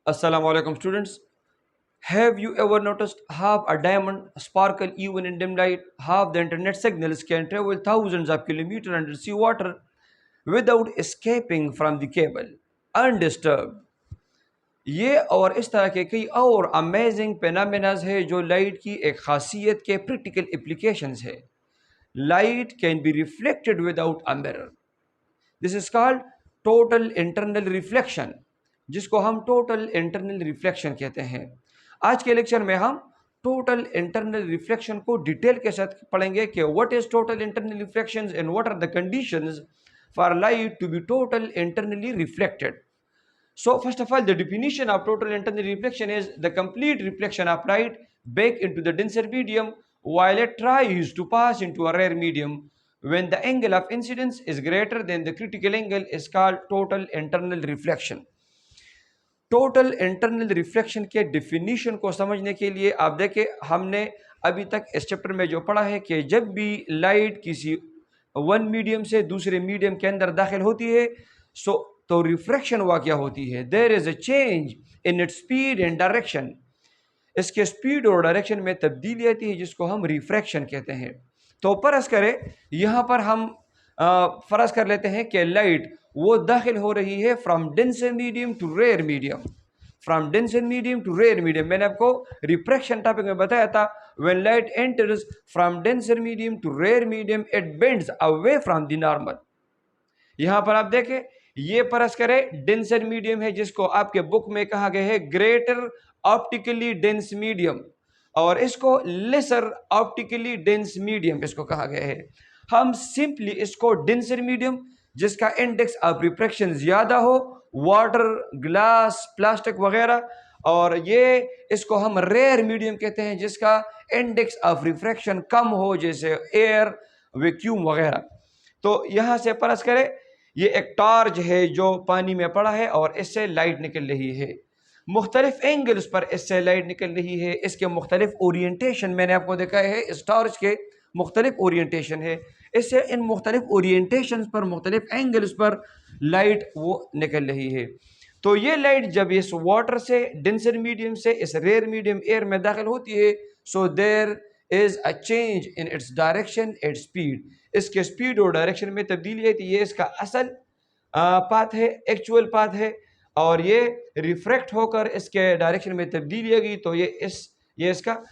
Assalamu alaikum students. Have you ever noticed how a diamond sparkle even in dim light? How the internet signals can travel thousands of kilometers under sea water without escaping from the cable, undisturbed. ये और इस तरह के कई और amazing पेनामिनाज है जो light की एक खासियत के प्रैक्टिकल एप्लीकेशंस है. Light can be reflected without a mirror. This is called total internal reflection, जिसको हम टोटल इंटरनल रिफ्लेक्शन कहते हैं. आज के लेक्चर में हम टोटल इंटरनल रिफ्लेक्शन को डिटेल के साथ पढ़ेंगे कि what is total internal reflection and what are the conditions for light to be totally internally reflected. So first of all, the definition of total internal reflection is the complete reflection of light back into the denser medium while it tries to pass into a rare medium. When the angle of incidence is greater than the critical angle is called total internal reflection. Total internal reflection के definition को समझने के लिए आप देखें, हमने अभी तक इस चैप्टर में जो पढ़ा है कि जब भी लाइट किसी वन मीडियम से दूसरे मीडियम के अंदर दाखिल होती है तो रिफ्रैक्शन वाक़या होती है. There is a change in its speed and direction. इसके स्पीड और डायरेक्शन में तब्दीली आती है जिसको हम रिफ्रैक्शन कहते हैं. तो फर्ज करें यहाँ पर हम फर्ज कर लेते हैं कि लाइट वो दाखिल हो रही है from denser medium to rare medium. From denser medium to rare medium, मैंने आपको रिफ्रैक्शन टॉपिक में बताया था. When light enters from denser medium to rare medium it bends away from the normal. यहाँ पर आप देखें, ये परस करे डेंसर मीडियम है जिसको आपके बुक में कहा गया है ग्रेटर ऑप्टिकली डेंस मीडियम, और इसको लेसर ऑप्टिकली डेंस मीडियम इसको कहा गया है. हम सिंपली इसको डेंसर मीडियम जिसका इंडेक्स ऑफ रिफ्रैक्शन ज्यादा हो, वाटर, ग्लास, प्लास्टिक वगैरह, और ये इसको हम रेयर मीडियम कहते हैं जिसका इंडेक्स ऑफ रिफ्रैक्शन कम हो, जैसे एयर, वैक्यूम वगैरह. तो यहाँ से परस करे ये एक टॉर्च है जो पानी में पड़ा है और इससे लाइट निकल रही है. मुख्तलिफ एंगल्स पर इससे लाइट निकल रही है. इसके मुख्तलिफ ओरिएंटेशन मैंने आपको दिखाया है. इस टॉर्च के मुख्तलिफ ओरिएंटेशन है. इससे इन मुख्तलिफ ओरिएंटेशन पर, मुख्तलिफ एंगल्स पर लाइट वो निकल रही है. तो ये लाइट जब इस वाटर से, डेंसर मीडियम से इस रेयर मीडियम एयर में दाखिल होती है, so there is a change in its direction and speed. इसके स्पीड और डायरेक्शन में तब्दीली है. ये इसका असल पाथ है, एक्चुअल पाथ है, और ये रिफ्रैक्ट होकर इसके डायरेक्शन में तब्दीली आएगी. तो ये इसका,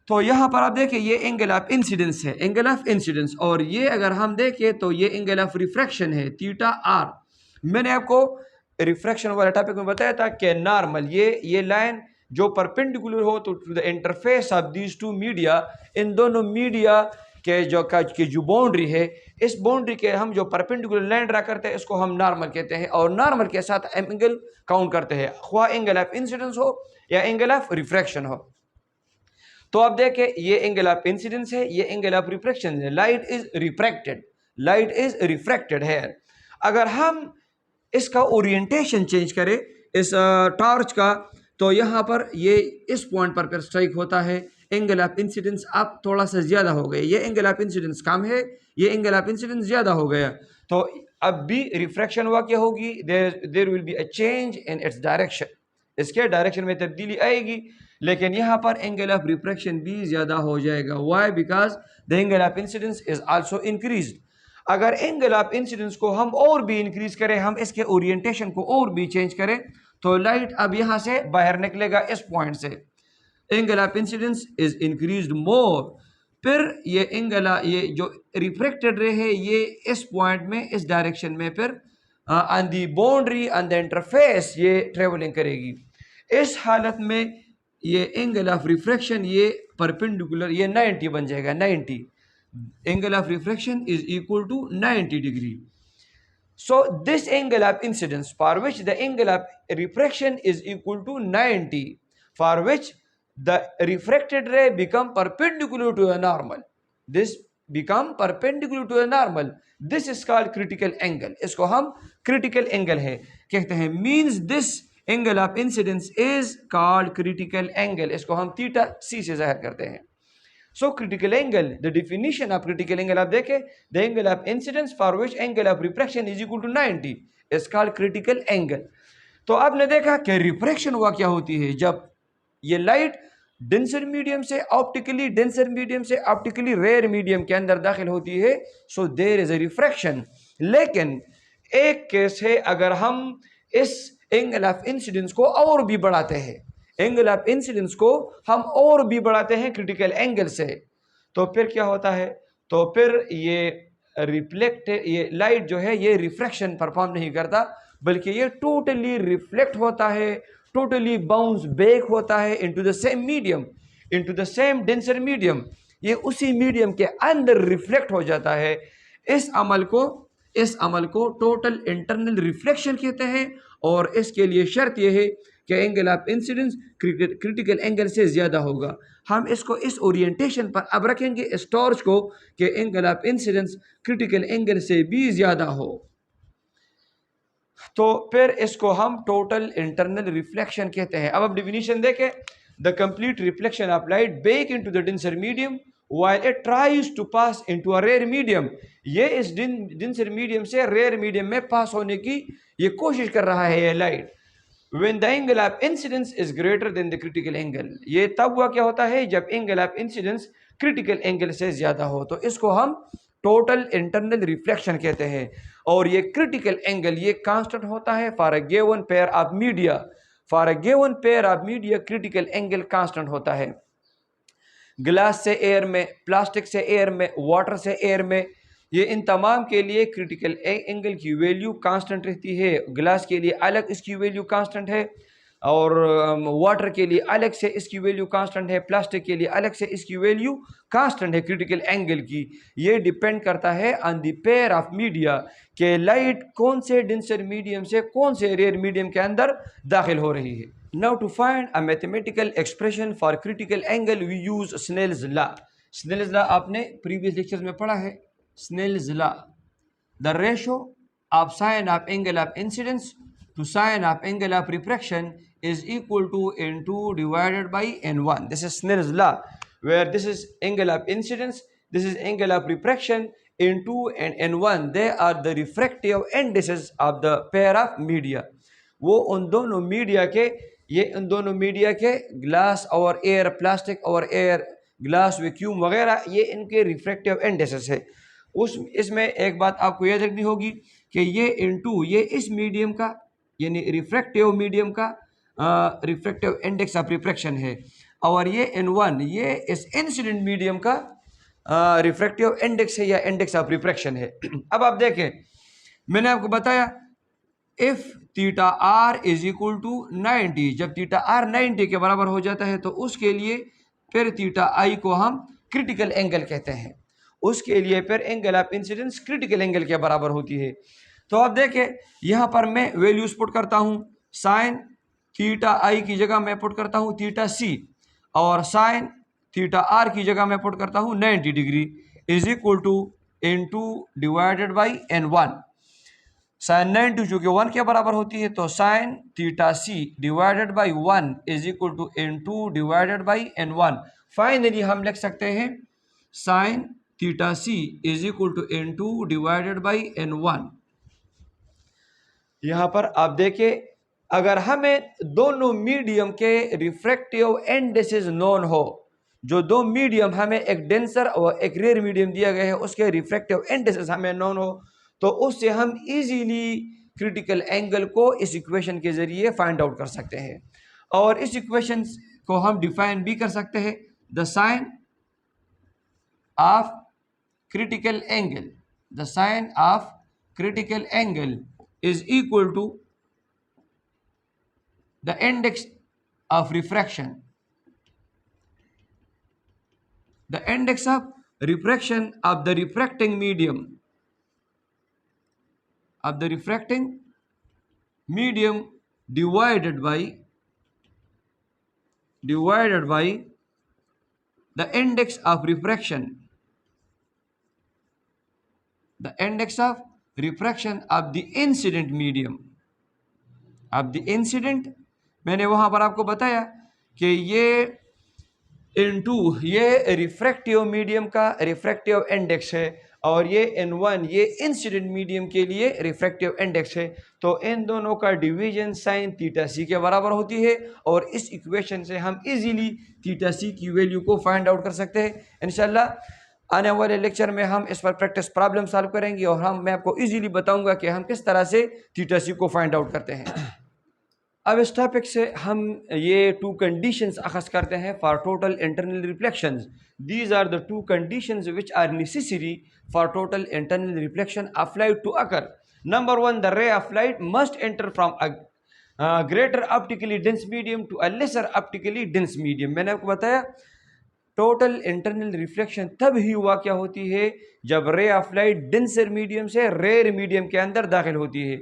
तो यहाँ पर आप देखें ये एंगल ऑफ इंसिडेंस है, एंगल ऑफ इंसिडेंस, और ये अगर हम देखें तो ये एंगल ऑफ रिफ्रैक्शन है, थीटा आर. मैंने आपको रिफ्रैक्शन वाले टॉपिक में बताया था कि नॉर्मल ये लाइन जो परपेंडिकुलर हो तो to the interface of these two media, इन दोनों मीडिया के जो बाउंड्री है, इस बाउंड्री के हम जो परपेंडिकुलर लाइन ड्रा करते हैं इसको हम नॉर्मल कहते हैं, और नॉर्मल के साथ एंगल काउंट करते हैं, ख्वा एंगल ऑफ इंसिडेंस हो या एंगल ऑफ रिफ्रैक्शन हो. तो आप देखें ये एंगल ऑफ इंसिडेंस है, ये एंगल ऑफ रिफ्रैक्शन है. Light is refracted, light is refracted है. अगर हम इसका ओरिएंटेशन चेंज करें इस टॉर्च का, तो यहाँ पर ये इस पॉइंट पर स्ट्राइक होता है. एंगल ऑफ इंसिडेंस अब थोड़ा सा ज़्यादा हो गया. ये एंगल ऑफ इंसिडेंस कम है, ये एंगल ऑफ इंसिडेंस ज़्यादा हो गया. तो अब भी रिफ्रैक्शन वाक़या होगी. There will be a change in its direction. इसके डायरेक्शन में तब्दीली आएगी, लेकिन यहाँ पर एंगल ऑफ रिफ्रैक्शन भी ज़्यादा हो जाएगा. Why? Because the angle of incidence is also increased. अगर एंगल ऑफ इंसिडेंस को हम और भी इंक्रीज करें, हम इसके ओरिएंटेशन को और भी चेंज करें, तो लाइट अब यहाँ से बाहर निकलेगा इस पॉइंट से. Angle of incidence is increased more. फिर ये एंगल, ये जो रिफ्रैक्टेड रे है, ये इस पॉइंट में, इस डायरेक्शन में, फिर on the boundary, on the interface ये ट्रेवलिंग करेगी. इस हालत में ये एंगल ऑफ रिफ्रैक्शन ये परपेंडिकुलर, ये 90 बन जाएगा. 90 angle of refraction is equal to 90 degree. So this angle of incidence for which the angle of refraction is equal to 90, for which the refracted ray become perpendicular to a normal. This become perpendicular to a normal. This is called critical angle. इसको हम critical angle है कहते हैं. Means this angle of incidence is called critical angle. इसको हम theta c से जाहिर करते हैं. So critical angle, the definition of critical angle आप देखें, the angle of incidence for which angle of refraction is equal to 90 is called critical angle. तो आपने देखा कि रिफ्रैक्शन हुआ क्या होती है जब ये लाइट डेंसर मीडियम से ऑप्टिकली डेंसर मीडियम से ऑप्टिकली रेयर मीडियम के अंदर दाखिल होती है, so there is a refraction. लेकिन एक केस है, अगर हम इस एंगल ऑफ इंसिडेंस को और भी बढ़ाते हैं, एंगल ऑफ इंसिडेंस को हम और भी बढ़ाते हैं क्रिटिकल एंगल से, तो फिर क्या होता है, तो फिर ये रिफ्लेक्ट, ये लाइट जो है ये रिफ्रैक्शन परफॉर्म नहीं करता, बल्कि ये टोटली रिफ्लेक्ट होता है, टोटली बाउंस बैक होता है into the same medium, into the same denser medium, ये उसी मीडियम के अंदर रिफ्लेक्ट हो जाता है। इस अमल को टोटल इंटरनल रिफ्लेक्शन कहते हैं, और इसके लिए शर्त यह है कि angle of incidence critical angle से ज़्यादा होगा। हम इसको इस ओरिएंटेशन पर अब रखेंगे इस टॉर्च को कि angle of incidence critical angle से भी ज़्यादा हो, तो फिर इसको हम टोटल इंटरनल रिफ्लेक्शन कहते हैं। अब डिफिनीशन देखें, the complete reflection of light back into the denser medium while it tries to pass into a rare medium, ये इस डेंसर मीडियम से रेयर मीडियम में पास होने की ये कोशिश कर रहा है ये light. when the angle of incidence is greater than the critical angle, ये तब हुआ क्या होता है जब angle of incidence critical angle से ज्यादा हो, तो इसको हम टोटल इंटरनल रिफ्लेक्शन कहते हैं। और ये क्रिटिकल एंगल ये कांस्टेंट होता है for a given pair of media, for a given pair of media critical angle constant होता है। ग्लास से एयर में, प्लास्टिक से एयर में, वाटर से एयर में, ये इन तमाम के लिए क्रिटिकल एंगल की वैल्यू कांस्टेंट रहती है। ग्लास के लिए अलग इसकी वैल्यू कांस्टेंट है, और वाटर के लिए अलग से इसकी वैल्यू कांस्टेंट है, प्लास्टिक के लिए अलग से इसकी वैल्यू कांस्टेंट है क्रिटिकल एंगल की। ये डिपेंड करता है on the pair of media के लाइट कौन से डेंसर मीडियम से कौन से रेयर मीडियम के अंदर दाखिल हो रही है। Now to find a mathematical expression for critical angle we use Snell's law. Snell's law आपने previous lectures में पढ़ा है। Snell's law, the ratio of sine of angle of incidence to sine of angle of refraction is equal to n2 divided by n1. This is Snell's law, where this is angle of incidence, this is angle of refraction, n2 and n1 they are the refractive indices of the pair of media. वो उन दोनों media के, ये उन दोनों media के glass और air, plastic और एयर, ग्लास वैक्यूम वगैरह, ये इनके रिफ्रैक्टिव इंडेक्सेस है। इसमें एक बात आपको याद रखनी होगी कि ये इनटू ये इस मीडियम का यानी रिफ्रैक्टिव मीडियम का रिफ्रैक्टिव इंडेक्स ऑफ रिफ्रैक्शन है, और ये n1 ये इस इंसिडेंट मीडियम का रिफ्रैक्टिव इंडेक्स है या इंडेक्स ऑफ रिफ्रैक्शन है। अब आप देखें, मैंने आपको बताया if theta R is equal to 90, जब थीटा आर 90 के बराबर हो जाता है तो उसके लिए फिर थीटा आई को हम क्रिटिकल एंगल कहते हैं, उसके लिए फिर angle of incidence critical angle के बराबर होती है। तो अब देखें, यहाँ पर मैं वैल्यूज पुट करता हूँ, साइन थीटा आई की जगह मैं पुट करता हूँ थीटा सी, और साइन थीटा आर की जगह मैं पुट करता हूँ 90 degree is equal to n2 divided by n1। Sine 90 चूंकि 1 के बराबर होती है, तो sine theta C divided by 1 is equal to n2 divided by n1। Finally हम लिख सकते हैं sine theta C is equal to n2 divided by n1। यहाँ पर आप देखिए, अगर हमें दोनों मीडियम के रिफ्रैक्टिव इंडेक्सेस नोन हो, जो दो मीडियम हमें एक डेंसर और एक रेयर मीडियम दिया गया है उसके रिफ्रैक्टिव इंडेक्सेस हमें नोन हो, तो उससे हम इजीली क्रिटिकल एंगल को इस इक्वेशन के ज़रिए फाइंड आउट कर सकते हैं। और इस इक्वेशन को हम डिफाइन भी कर सकते हैं, the sine of critical angle, the sine of critical angle is equal to the index of refraction, the index of refraction of the refracting medium, of the refracting medium divided by the index of refraction, the index of refraction of the incident medium, of the incident। मैंने वहां पर आपको बताया कि ये into ये refractive medium का refractive index है, और ये N1 ये इंसिडेंट मीडियम के लिए रिफ्रैक्टिव इंडेक्स है। तो इन दोनों का डिवीजन साइन थीटा सी के बराबर होती है और इस इक्वेशन से हम इजीली थीटा सी की वैल्यू को फाइंड आउट कर सकते हैं। इंशाल्लाह आने वाले लेक्चर में हम इस पर प्रैक्टिस प्रॉब्लम सॉल्व करेंगे और मैं आपको इजीली बताऊंगा कि हम किस तरह से थीटा सी को फाइंड आउट करते हैं। अब इस टॉपिक से हम ये टू कंडीशंस अखज़ करते हैं for total internal reflections. These are the two conditions which are necessary for total internal reflection of light to occur. Number one, the ray of light must enter from a greater optically dense medium to a lesser optically dense medium. मैंने आपको बताया total internal reflection तब ही वाक़या होती है जब ray of light denser medium से rare medium के अंदर दाखिल होती है।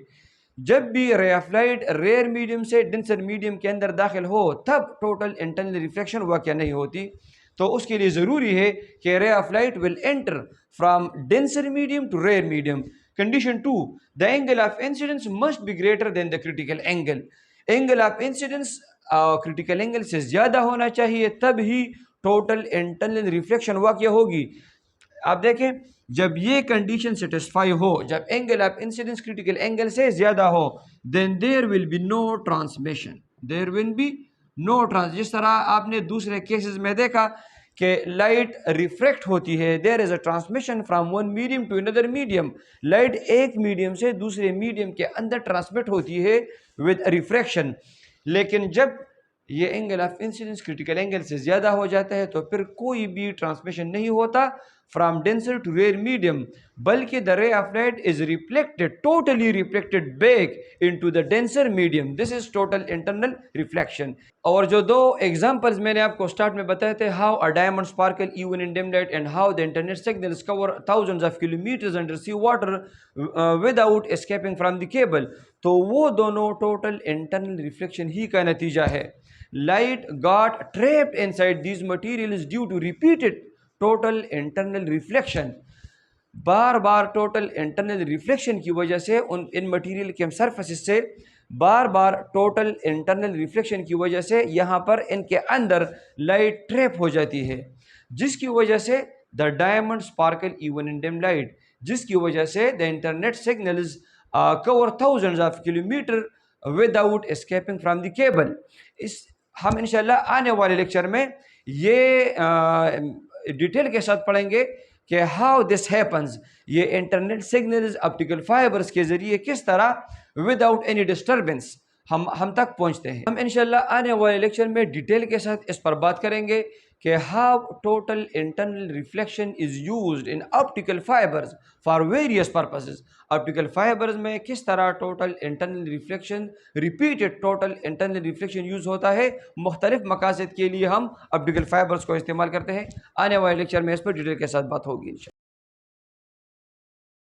जब भी ray of light rare medium से डेंसर मीडियम के अंदर दाखिल हो तब टोटल इंटरनल रिफ्लेक्शन वाक़या नहीं होती। तो उसके लिए ज़रूरी है कि ray of light will enter from denser medium to rare medium. Condition two, the angle of incidence must be greater than the critical angle. Angle of incidence critical angle से ज़्यादा होना चाहिए तब ही टोटल इंटरनल रिफ्लेक्शन वाक़या होगी। आप देखें, जब ये कंडीशन सेटिस्फाई हो, जब angle of incidence critical angle से ज़्यादा हो, then there will be no transmission, there will be no trans. जिस तरह आपने दूसरे केसेस में देखा कि लाइट रिफ्रैक्ट होती है, there is a transmission from one medium to another medium. Light एक मीडियम से दूसरे मीडियम के अंदर ट्रांसमिट होती है विद रिफ्रैक्शन। लेकिन जब ये angle of incidence critical angle से ज़्यादा हो जाता है तो फिर कोई भी ट्रांसमिशन नहीं होता from denser to rare medium, बल्कि the ray of light is reflected, totally reflected back into the denser medium. This is total internal reflection. और जो दो एग्जांपल्स मैंने आपको स्टार्ट में बताए थे, how a diamond sparkle even in dim light and how the internet signals cover thousands of kilometres under sea water without escaping from the cable, तो वो दोनों टोटल इंटरनल रिफ्लेक्शन ही का नतीजा है। Light got trapped inside these materials due to repeated total internal reflection। Bar bar total internal reflection की वजह से इन material के सरफेस से बार बार टोटल इंटरनल रिफ्लेक्शन की वजह से यहाँ पर इनके अंदर लाइट ट्रैप हो जाती है, जिसकी वजह से the diamond sparkle even in dim light, जिसकी वजह से the internet signals cover thousands of kilometre without escaping from the cable. इस हम इंशाल्लाह आने वाले लेक्चर में ये डिटेल के साथ पढ़ेंगे कि हाउ दिस हैपन्स, ये इंटरनेट सिग्नल्स ऑप्टिकल फाइबर्स के ज़रिए किस तरह विदाउट एनी डिस्टर्बेंस हम तक पहुंचते हैं। हम इंशाल्लाह आने वाले लेक्चर में डिटेल के साथ इस पर बात करेंगे कि how total internal reflection is used in optical fibres for various purposes. Optical fibres में किस तरह total internal reflection, repeated total internal reflection use होता है, मुख्तलिफ मकासद के लिए हम ऑप्टिकल फाइबर्स को इस्तेमाल करते हैं। आने वाले लेक्चर में इस पर डिटेल के साथ बात होगी।